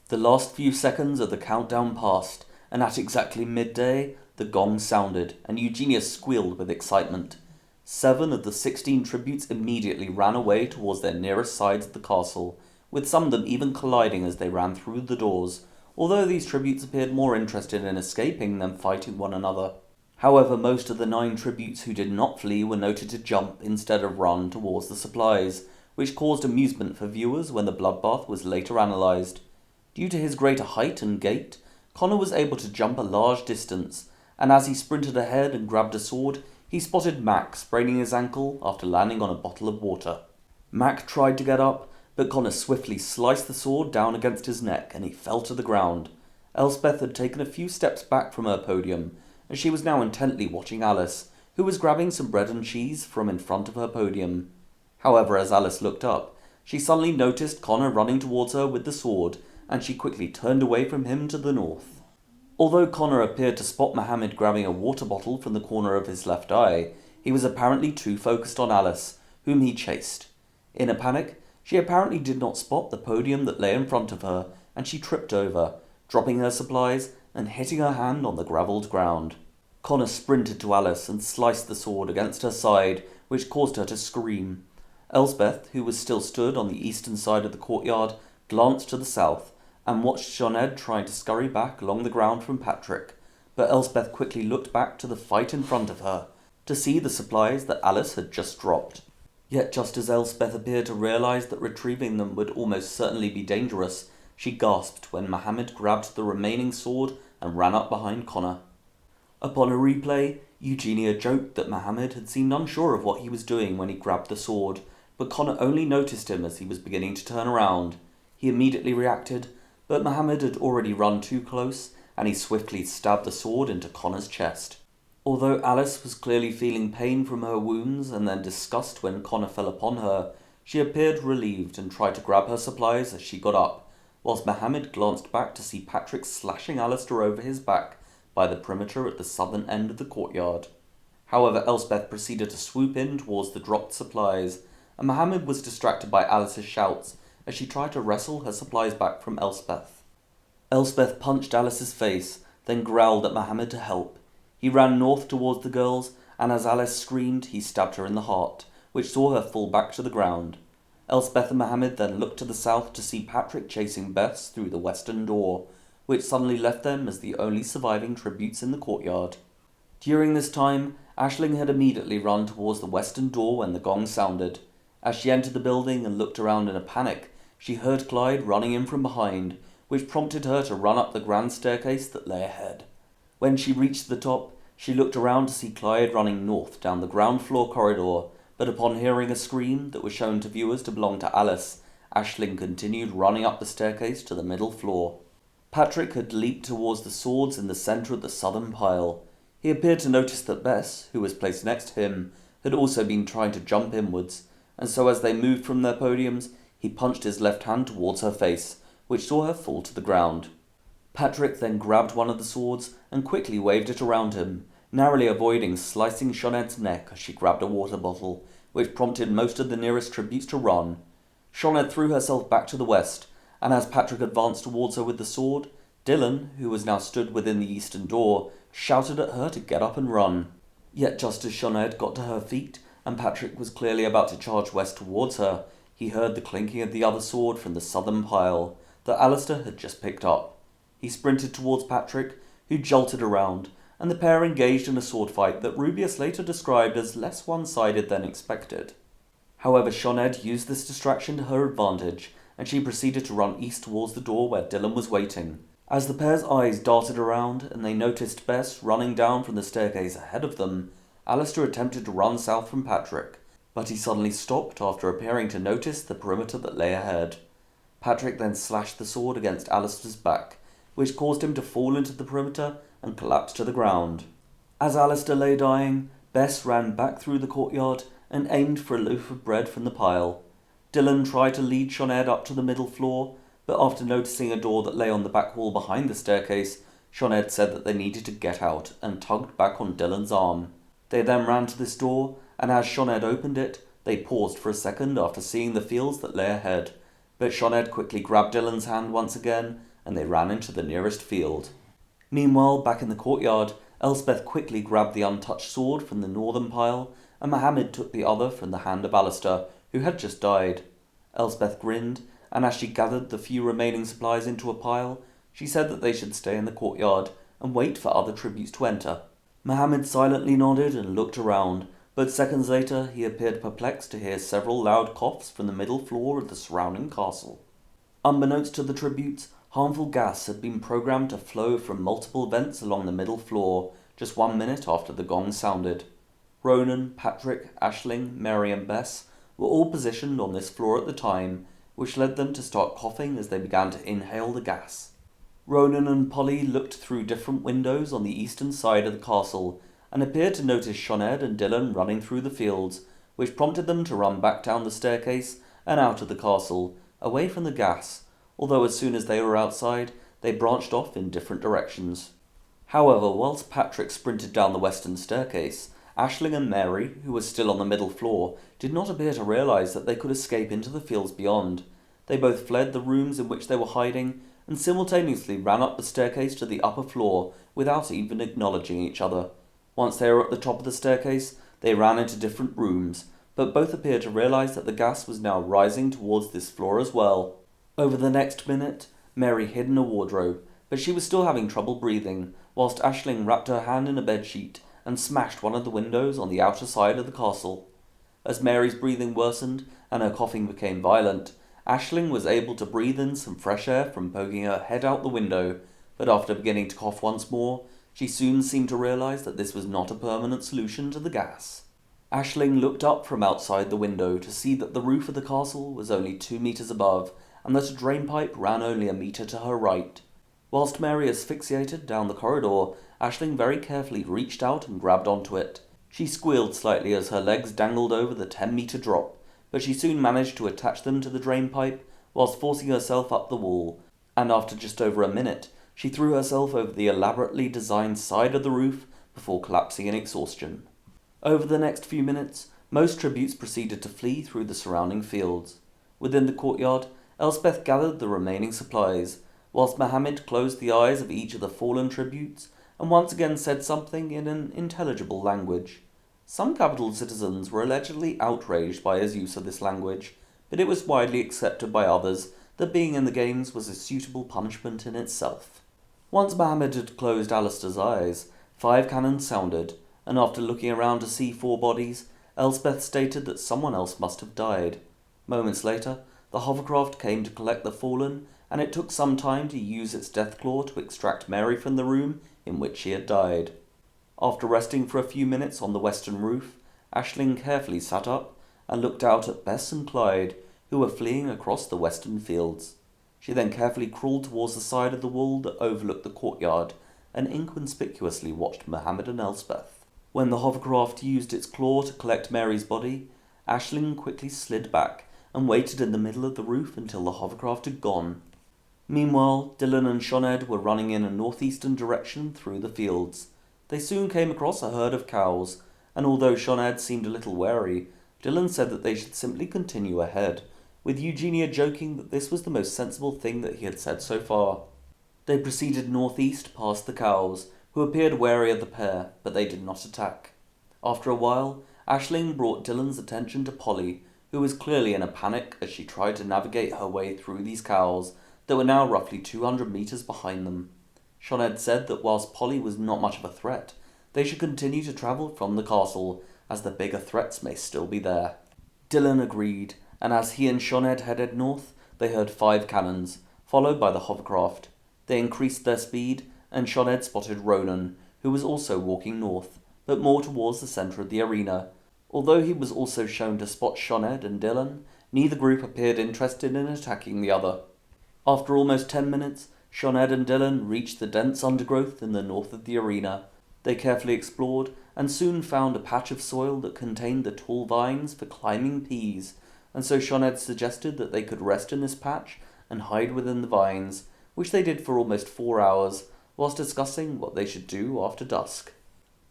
The last few seconds of the countdown passed, and at exactly midday, the gong sounded, and Eugenia squealed with excitement. 7 of the 16 tributes immediately ran away towards their nearest sides of the castle, with some of them even colliding as they ran through the doors, although these tributes appeared more interested in escaping than fighting one another. However, most of the 9 tributes who did not flee were noted to jump instead of run towards the supplies, which caused amusement for viewers when the bloodbath was later analysed. Due to his greater height and gait, Connor was able to jump a large distance, and as he sprinted ahead and grabbed a sword, he spotted Mac spraining his ankle after landing on a bottle of water. Mac tried to get up, but Connor swiftly sliced the sword down against his neck and he fell to the ground. Elspeth had taken a few steps back from her podium, and she was now intently watching Alice, who was grabbing some bread and cheese from in front of her podium. However, as Alice looked up, she suddenly noticed Connor running towards her with the sword, and she quickly turned away from him to the north. Although Connor appeared to spot Mohammed grabbing a water bottle from the corner of his left eye, he was apparently too focused on Alice, whom he chased. In a panic, she apparently did not spot the podium that lay in front of her, and she tripped over, dropping her supplies and hitting her hand on the gravelled ground. Connor sprinted to Alice and sliced the sword against her side, which caused her to scream. Elspeth, who was still stood on the eastern side of the courtyard, glanced to the south, and watched Sioned trying to scurry back along the ground from Patrick, but Elspeth quickly looked back to the fight in front of her, to see the supplies that Alice had just dropped. Yet just as Elspeth appeared to realise that retrieving them would almost certainly be dangerous, she gasped when Mohammed grabbed the remaining sword and ran up behind Connor. Upon a replay, Eugenia joked that Mohammed had seemed unsure of what he was doing when he grabbed the sword, but Connor only noticed him as he was beginning to turn around. He immediately reacted, but Mohammed had already run too close, and he swiftly stabbed the sword into Connor's chest. Although Alice was clearly feeling pain from her wounds and then disgust when Connor fell upon her, she appeared relieved and tried to grab her supplies as she got up, whilst Mohammed glanced back to see Patrick slashing Alistair over his back by the perimeter at the southern end of the courtyard. However, Elspeth proceeded to swoop in towards the dropped supplies, and Mohammed was distracted by Alice's shouts as she tried to wrestle her supplies back from Elspeth. Elspeth punched Alice's face, then growled at Mohammed to help. He ran north towards the girls, and as Alice screamed, he stabbed her in the heart, which saw her fall back to the ground. Elspeth and Mohammed then looked to the south to see Patrick chasing Bess through the western door, which suddenly left them as the only surviving tributes in the courtyard. During this time, Aisling had immediately run towards the western door when the gong sounded. As she entered the building and looked around in a panic, she heard Clyde running in from behind, which prompted her to run up the grand staircase that lay ahead. When she reached the top, she looked around to see Clyde running north down the ground floor corridor, but upon hearing a scream that was shown to viewers to belong to Alice, Aisling continued running up the staircase to the middle floor. Patrick had leaped towards the swords in the centre of the southern pile. He appeared to notice that Bess, who was placed next to him, had also been trying to jump inwards, and so as they moved from their podiums, he punched his left hand towards her face, which saw her fall to the ground. Patrick then grabbed one of the swords and quickly waved it around him, narrowly avoiding slicing Sioned's neck as she grabbed a water bottle, which prompted most of the nearest tributes to run. Sioned threw herself back to the west, and as Patrick advanced towards her with the sword, Dylan, who was now stood within the eastern door, shouted at her to get up and run. Yet just as Sioned got to her feet, and Patrick was clearly about to charge west towards her, He heard the clinking of the other sword from the southern pile that Alistair had just picked up. He sprinted towards Patrick, who jolted around, and the pair engaged in a sword fight that Rubius later described as less one-sided than expected. However, Shoned used this distraction to her advantage, and she proceeded to run east towards the door where Dylan was waiting. As the pair's eyes darted around and they noticed Bess running down from the staircase ahead of them, Alistair attempted to run south from Patrick, but he suddenly stopped after appearing to notice the perimeter that lay ahead. Patrick then slashed the sword against Alistair's back, which caused him to fall into the perimeter and collapse to the ground. As Alistair lay dying, Bess ran back through the courtyard and aimed for a loaf of bread from the pile. Dylan tried to lead Shoned up to the middle floor, but after noticing a door that lay on the back wall behind the staircase, Shoned said that they needed to get out and tugged back on Dylan's arm. They then ran to this door, and as Shoned opened it, they paused for a second after seeing the fields that lay ahead, but Shoned quickly grabbed Dylan's hand once again, and they ran into the nearest field. Meanwhile, back in the courtyard, Elspeth quickly grabbed the untouched sword from the northern pile, and Mohammed took the other from the hand of Alistair, who had just died. Elspeth grinned, and as she gathered the few remaining supplies into a pile, she said that they should stay in the courtyard and wait for other tributes to enter. Mohammed silently nodded and looked around, but seconds later he appeared perplexed to hear several loud coughs from the middle floor of the surrounding castle. Unbeknownst to the tributes, harmful gas had been programmed to flow from multiple vents along the middle floor just 1 minute after the gong sounded. Ronan, Patrick, Aisling, Mary and Bess were all positioned on this floor at the time, which led them to start coughing as they began to inhale the gas. Ronan and Polly looked through different windows on the eastern side of the castle and appeared to notice Shoned and Dylan running through the fields, which prompted them to run back down the staircase and out of the castle, away from the gas, although as soon as they were outside, they branched off in different directions. However, whilst Patrick sprinted down the western staircase, Aisling and Mary, who was still on the middle floor, did not appear to realise that they could escape into the fields beyond. They both fled the rooms in which they were hiding, and simultaneously ran up the staircase to the upper floor without even acknowledging each other. Once they were at the top of the staircase, they ran into different rooms, but both appeared to realise that the gas was now rising towards this floor as well. Over the next minute, Mary hid in a wardrobe, but she was still having trouble breathing, whilst Aisling wrapped her hand in a bedsheet and smashed one of the windows on the outer side of the castle. As Mary's breathing worsened and her coughing became violent, Aisling was able to breathe in some fresh air from poking her head out the window, but after beginning to cough once more, she soon seemed to realise that this was not a permanent solution to the gas. Aisling looked up from outside the window to see that the roof of the castle was only 2 meters above, and that a drainpipe ran only a meter to her right. Whilst Mary asphyxiated down the corridor, Aisling very carefully reached out and grabbed onto it. She squealed slightly as her legs dangled over the 10-meter drop, but she soon managed to attach them to the drainpipe whilst forcing herself up the wall, and after just over a minute, she threw herself over the elaborately designed side of the roof before collapsing in exhaustion. Over the next few minutes, most tributes proceeded to flee through the surrounding fields. Within the courtyard, Elspeth gathered the remaining supplies, whilst Mohammed closed the eyes of each of the fallen tributes and once again said something in an intelligible language. Some capital citizens were allegedly outraged by his use of this language, but it was widely accepted by others that being in the games was a suitable punishment in itself. Once Mohammed had closed Alistair's eyes, 5 cannons sounded, and after looking around to see 4 bodies, Elspeth stated that someone else must have died. Moments later, the hovercraft came to collect the fallen, and it took some time to use its deathclaw to extract Mary from the room in which she had died. After resting for a few minutes on the western roof, Aisling carefully sat up and looked out at Bess and Clyde, who were fleeing across the western fields. She then carefully crawled towards the side of the wall that overlooked the courtyard and inconspicuously watched Mohammed and Elspeth. When the hovercraft used its claw to collect Mary's body, Aisling quickly slid back and waited in the middle of the roof until the hovercraft had gone. Meanwhile, Dylan and Shoned were running in a northeastern direction through the fields. They soon came across a herd of cows, and although Shoned seemed a little wary, Dylan said that they should simply continue ahead, with Eugenia joking that this was the most sensible thing that he had said so far. They proceeded northeast past the cows, who appeared wary of the pair, but they did not attack. After a while, Aisling brought Dylan's attention to Polly, who was clearly in a panic as she tried to navigate her way through these cows that were now roughly 200 meters behind them. Sinead said that whilst Polly was not much of a threat, they should continue to travel from the castle, as the bigger threats may still be there. Dylan agreed, and as he and Sinead headed north, they heard 5 cannons, followed by the hovercraft. They increased their speed, and Sinead spotted Ronan, who was also walking north, but more towards the centre of the arena. Although he was also shown to spot Sinead and Dylan, neither group appeared interested in attacking the other. After almost 10 minutes, Sinead and Dylan reached the dense undergrowth in the north of the arena. They carefully explored and soon found a patch of soil that contained the tall vines for climbing peas, and so Sinead suggested that they could rest in this patch and hide within the vines, which they did for almost 4 hours, whilst discussing what they should do after dusk.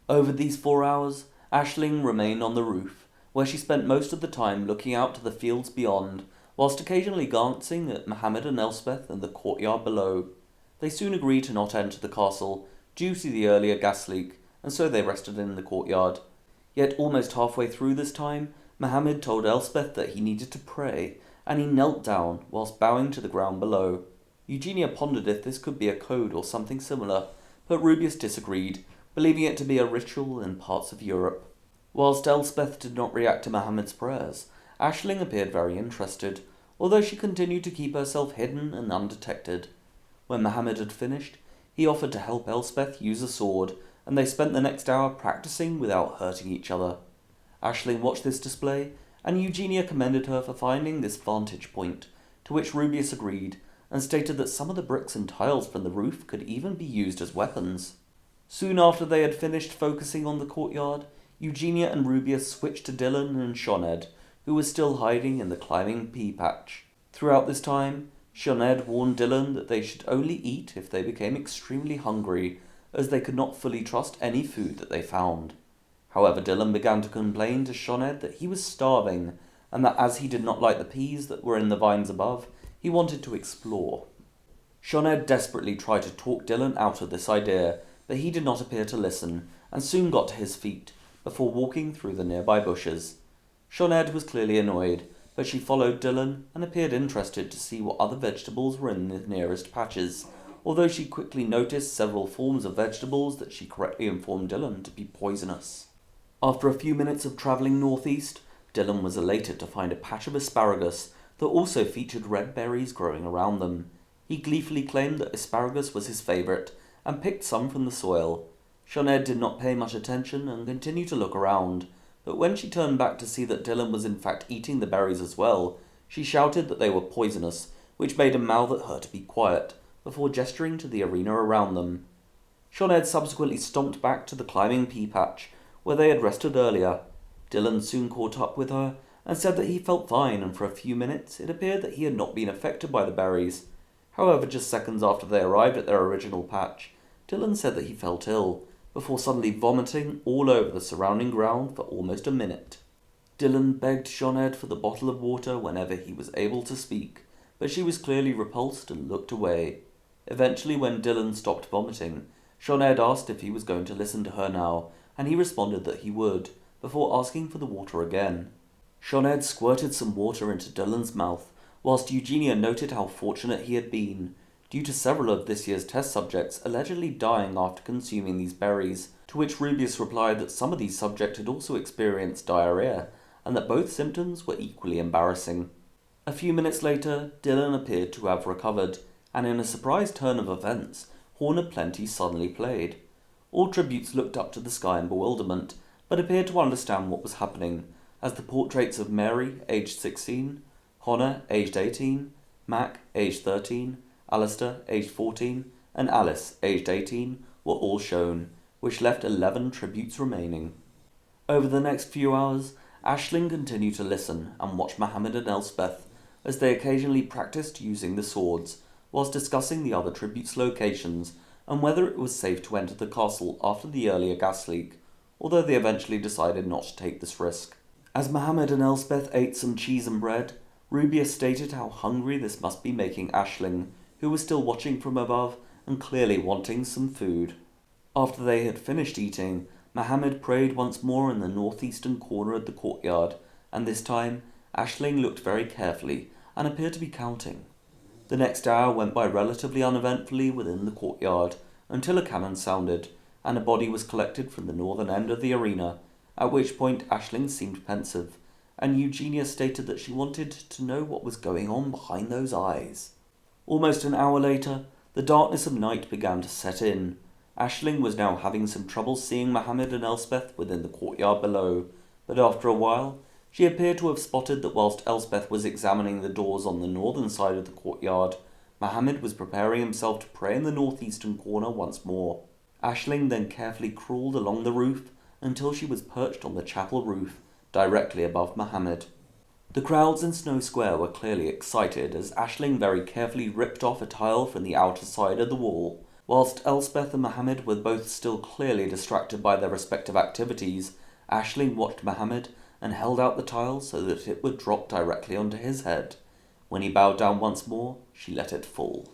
Over these 4 hours, Aisling remained on the roof, where she spent most of the time looking out to the fields beyond, whilst occasionally glancing at Mohammed and Elspeth in the courtyard below. They soon agreed to not enter the castle, due to the earlier gas leak, and so they rested in the courtyard. Yet almost halfway through this time, Mohammed told Elspeth that he needed to pray, and he knelt down whilst bowing to the ground below. Eugenia pondered if this could be a code or something similar, but Rubius disagreed, believing it to be a ritual in parts of Europe. Whilst Elspeth did not react to Mohammed's prayers, Aisling appeared very interested, although she continued to keep herself hidden and undetected. When Mohammed had finished, he offered to help Elspeth use a sword, and they spent the next hour practicing without hurting each other. Aisling watched this display, and Eugenia commended her for finding this vantage point, to which Rubius agreed, and stated that some of the bricks and tiles from the roof could even be used as weapons. Soon after they had finished focusing on the courtyard, Eugenia and Rubius switched to Dylan and Sinead, who was still hiding in the climbing pea patch. Throughout this time, Sinead warned Dylan that they should only eat if they became extremely hungry, as they could not fully trust any food that they found. However, Dylan began to complain to Sinead that he was starving, and that as he did not like the peas that were in the vines above, he wanted to explore. Sinead desperately tried to talk Dylan out of this idea, but he did not appear to listen, and soon got to his feet, before walking through the nearby bushes. Sinead was clearly annoyed, but she followed Dylan and appeared interested to see what other vegetables were in the nearest patches, although she quickly noticed several forms of vegetables that she correctly informed Dylan to be poisonous. After a few minutes of travelling northeast, Dylan was elated to find a patch of asparagus that also featured red berries growing around them. He gleefully claimed that asparagus was his favourite, and picked some from the soil. Sinead did not pay much attention and continued to look around, but when she turned back to see that Dylan was in fact eating the berries as well, she shouted that they were poisonous, which made him mouth at her to be quiet, before gesturing to the arena around them. Sinead subsequently stomped back to the climbing pea patch, where they had rested earlier. Dylan soon caught up with her, and said that he felt fine, and for a few minutes it appeared that he had not been affected by the berries. However, just seconds after they arrived at their original patch, Dylan said that he felt ill, before suddenly vomiting all over the surrounding ground for almost a minute. Dylan begged Sinead for the bottle of water whenever he was able to speak, but she was clearly repulsed and looked away. Eventually, when Dylan stopped vomiting, Sinead asked if he was going to listen to her now, and he responded that he would, before asking for the water again. Sinead squirted some water into Dylan's mouth, whilst Eugenia noted how fortunate he had been, due to several of this year's test subjects allegedly dying after consuming these berries, to which Rubius replied that some of these subjects had also experienced diarrhea, and that both symptoms were equally embarrassing. A few minutes later, Dylan appeared to have recovered, and in a surprise turn of events, Horn of Plenty suddenly played. All tributes looked up to the sky in bewilderment, but appeared to understand what was happening, as the portraits of Mary, aged 16, Connor, aged 18, Mac, aged 13, Alistair, aged 14, and Alice, aged 18, were all shown, which left 11 tributes remaining. Over the next few hours, Aisling continued to listen and watch Mohammed and Elspeth as they occasionally practiced using the swords, whilst discussing the other tributes' locations and whether it was safe to enter the castle after the earlier gas leak, although they eventually decided not to take this risk. As Mohammed and Elspeth ate some cheese and bread, Rubius stated how hungry this must be making Aisling, who was still watching from above and clearly wanting some food. After they had finished eating, Mohammed prayed once more in the northeastern corner of the courtyard, and this time Aisling looked very carefully and appeared to be counting. The next hour went by relatively uneventfully within the courtyard until a cannon sounded and a body was collected from the northern end of the arena, at which point Aisling seemed pensive, and Eugenia stated that she wanted to know what was going on behind those eyes. Almost an hour later, the darkness of night began to set in. Aisling was now having some trouble seeing Mohammed and Elspeth within the courtyard below, but after a while, she appeared to have spotted that whilst Elspeth was examining the doors on the northern side of the courtyard, Mohammed was preparing himself to pray in the northeastern corner once more. Aisling then carefully crawled along the roof until she was perched on the chapel roof, directly above Mohammed. The crowds in Snow Square were clearly excited as Aisling very carefully ripped off a tile from the outer side of the wall. Whilst Elspeth and Mohammed were both still clearly distracted by their respective activities, Aisling watched Mohammed and held out the tile so that it would drop directly onto his head. When he bowed down once more, she let it fall.